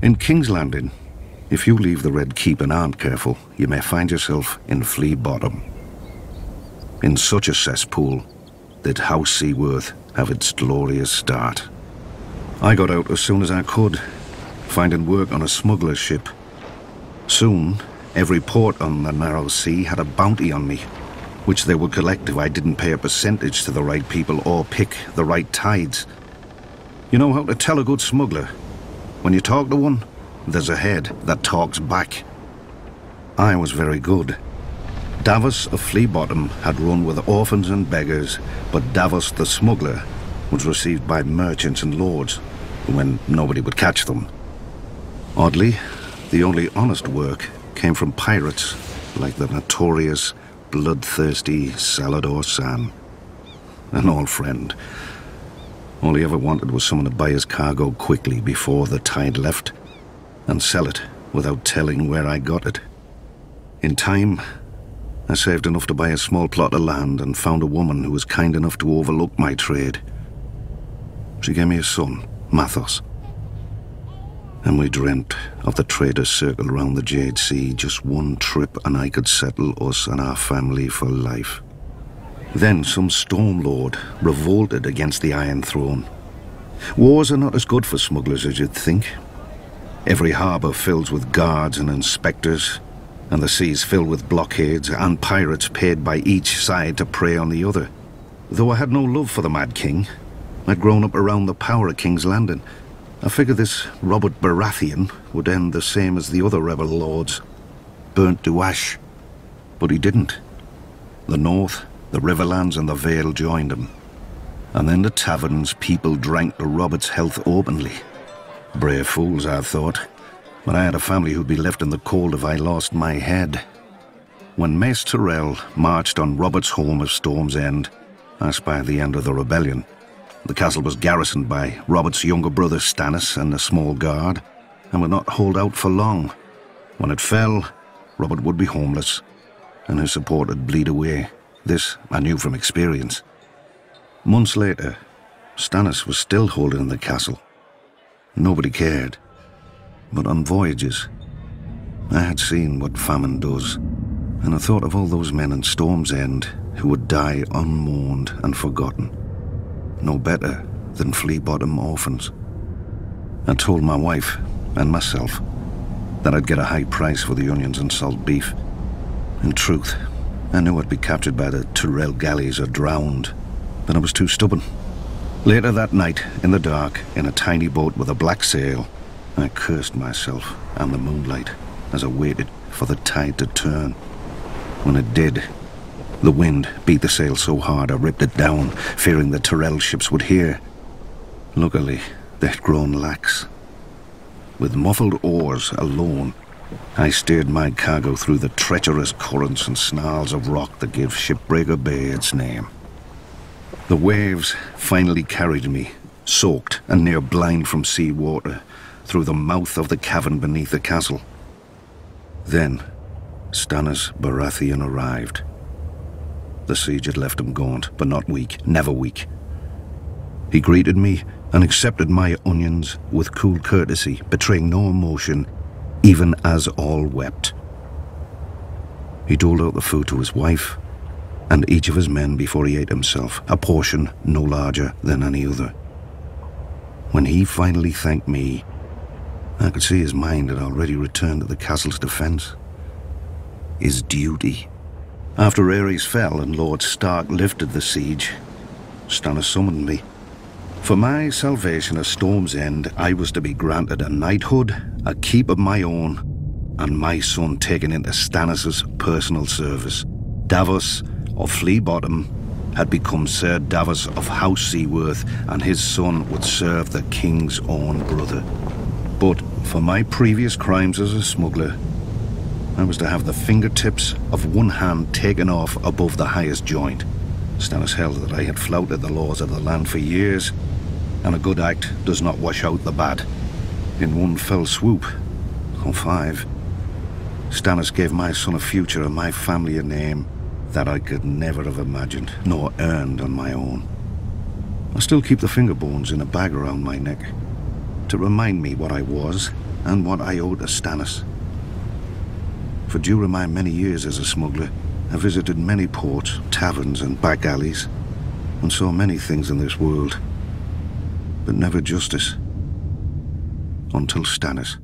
In King's Landing, if you leave the Red Keep and aren't careful, you may find yourself in Flea Bottom. In such a cesspool did House Seaworth have its glorious start. I got out as soon as I could, finding work on a smuggler's ship. Soon, every port on the narrow sea had a bounty on me, which they would collect if I didn't pay a percentage to the right people or pick the right tides. You know how to tell a good smuggler? When you talk to one, there's a head that talks back. I was very good. Davos of Flea Bottom had run with orphans and beggars, but Davos the smuggler was received by merchants and lords when nobody would catch them. Oddly, the only honest work came from pirates like the notorious, bloodthirsty Salvador San. An old friend. All he ever wanted was someone to buy his cargo quickly before the tide left and sell it without telling where I got it. In time, I saved enough to buy a small plot of land and found a woman who was kind enough to overlook my trade. She gave me a son, Mathos. And we dreamt of the trader's circle around the Jade Sea. Just one trip and I could settle us and our family for life. Then some storm lord revolted against the Iron Throne. Wars are not as good for smugglers as you'd think. Every harbour fills with guards and inspectors, and the seas filled with blockades and pirates paid by each side to prey on the other. Though I had no love for the Mad King, I'd grown up around the power of King's Landing. I figured this Robert Baratheon would end the same as the other rebel lords, burnt to ash. But he didn't. The North, the Riverlands and the Vale joined him. And in the taverns, people drank to Robert's health openly. Brave fools, I thought. But I had a family who'd be left in the cold if I lost my head. When Mace Tyrell marched on Robert's home of Storm's End, I spied the end of the rebellion. The castle was garrisoned by Robert's younger brother Stannis and a small guard, and would not hold out for long. When it fell, Robert would be homeless, and his support would bleed away. This I knew from experience. Months later, Stannis was still holding the castle. Nobody cared. But on voyages, I had seen what famine does, and I thought of all those men in Storm's End who would die unmourned and forgotten. No better than Flea Bottom orphans. I told my wife and myself that I'd get a high price for the onions and salt beef. In truth, I knew I'd be captured by the Tyrell galleys or drowned, but I was too stubborn. Later that night, in the dark, in a tiny boat with a black sail, I cursed myself and the moonlight as I waited for the tide to turn. When it did, the wind beat the sail so hard I ripped it down, fearing the Tyrell ships would hear. Luckily, they'd grown lax. With muffled oars alone, I steered my cargo through the treacherous currents and snarls of rock that gave Shipbreaker Bay its name. The waves finally carried me, soaked and near blind from sea water, through the mouth of the cavern beneath the castle. Then, Stannis Baratheon arrived. The siege had left him gaunt, but not weak, never weak. He greeted me and accepted my onions with cool courtesy, betraying no emotion, even as all wept. He doled out the food to his wife and each of his men before he ate himself, a portion no larger than any other. When he finally thanked me, I could see his mind had already returned to the castle's defense. His duty. After Aerys fell and Lord Stark lifted the siege, Stannis summoned me. For my salvation at Storm's End, I was to be granted a knighthood, a keep of my own, and my son taken into Stannis' personal service. Davos of Flea Bottom had become Sir Davos of House Seaworth, and his son would serve the king's own brother. But for my previous crimes as a smuggler, I was to have the fingertips of one hand taken off above the highest joint. Stannis held that I had flouted the laws of the land for years, and a good act does not wash out the bad. In one fell swoop, or 5, Stannis gave my son a future and my family a name that I could never have imagined, nor earned on my own. I still keep the finger bones in a bag around my neck, to remind me what I was and what I owe to Stannis. For during my many years as a smuggler, I visited many ports, taverns and back alleys, and saw many things in this world, but never justice. Until Stannis.